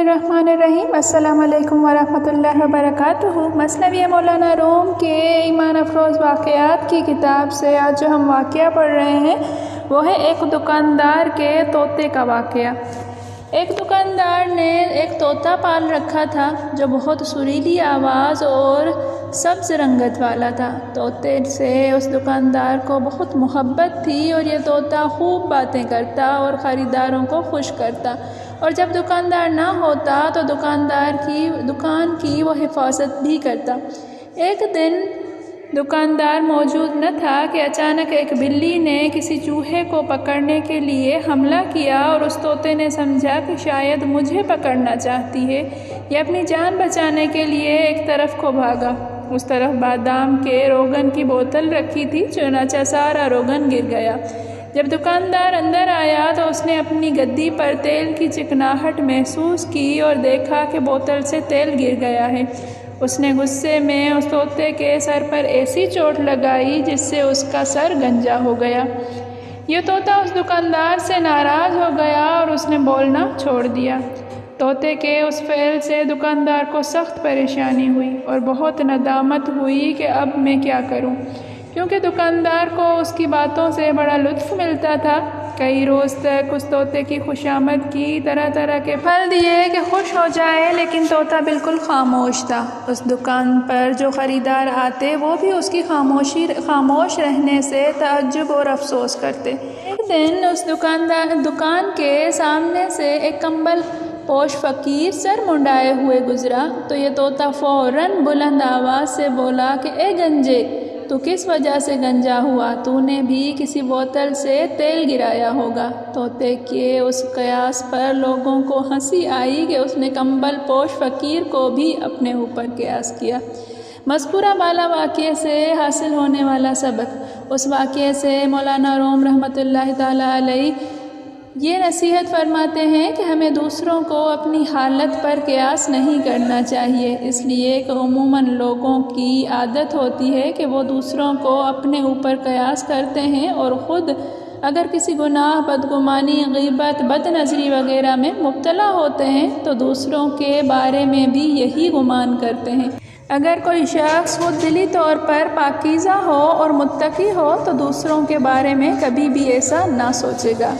बिस्मिल्लाहिर्रहमानिर्रहीम। अस्सलाम वालेकुम वरहमतुल्लाहि वबरकातुहू। मसनवी मौलाना रूम के ईमान अफरोज़ वाक़यात की किताब से आज जो हम वाक़या पढ़ रहे हैं वो है एक दुकानदार के तोते का वाक़या। एक दुकानदार ने एक तोता पाल रखा था जो बहुत सुरीली आवाज़ और सब्ज़ रंगत वाला था। तोते से उस दुकानदार को बहुत मोहब्बत थी और ये तोता खूब बातें करता और ख़रीदारों को खुश करता, और जब दुकानदार ना होता तो दुकान की वो हिफाजत भी करता। एक दिन दुकानदार मौजूद न था कि अचानक एक बिल्ली ने किसी चूहे को पकड़ने के लिए हमला किया और उस तोते ने समझा कि शायद मुझे पकड़ना चाहती है। ये अपनी जान बचाने के लिए एक तरफ को भागा। उस तरफ बादाम के रोगन की बोतल रखी थी, चुनाचा सारा रोगन गिर गया। जब दुकानदार अंदर आया तो उसने अपनी गद्दी पर तेल की चिकनाहट महसूस की और देखा कि बोतल से तेल गिर गया है। उसने गुस्से में उस तोते के सर पर ऐसी चोट लगाई जिससे उसका सर गंजा हो गया। ये तोता उस दुकानदार से नाराज़ हो गया और उसने बोलना छोड़ दिया। तोते के उस फ़ेल से दुकानदार को सख्त परेशानी हुई और बहुत नदामत हुई कि अब मैं क्या करूं, क्योंकि दुकानदार को उसकी बातों से बड़ा लुत्फ़ मिलता था। कई रोज़ तक उस तोते की खुशामद की, तरह तरह के फल दिए कि खुश हो जाए, लेकिन तोता बिल्कुल खामोश था। उस दुकान पर जो ख़रीदार आते वो भी उसकी खामोश रहने से तअज्जुब और अफसोस करते। एक दिन उस दुकान के सामने से एक कंबल पोश फ़कीर सर मुंडाए हुए गुज़रा तो ये तोता फ़ौरन बुलंद आवाज़ से बोला कि ए गंजे, तो किस वजह से गंजा हुआ? तूने भी किसी बोतल से तेल गिराया होगा। तोते के उस कयास पर लोगों को हंसी आई कि उसने कंबल पोश फ़कीर को भी अपने ऊपर कयास किया। मज़कूरा बाला वाक़ये से हासिल होने वाला सबक। उस वाक़ये से मौलाना रूम रहमतुल्लाहि ताला अलैह ये नसीहत फरमाते हैं कि हमें दूसरों को अपनी हालत पर क़यास नहीं करना चाहिए, इसलिए कि उमूमन लोगों की आदत होती है कि वो दूसरों को अपने ऊपर क़यास करते हैं और ख़ुद अगर किसी गुनाह, बदगुमानी, ग़ीबत, बदनज़री वग़ैरह में मुब्तला होते हैं तो दूसरों के बारे में भी यही गुमान करते हैं। अगर कोई शख्स खुद दिली तौर पर पाकीज़ा हो और मुत्तकी हो तो दूसरों के बारे में कभी भी ऐसा ना सोचेगा।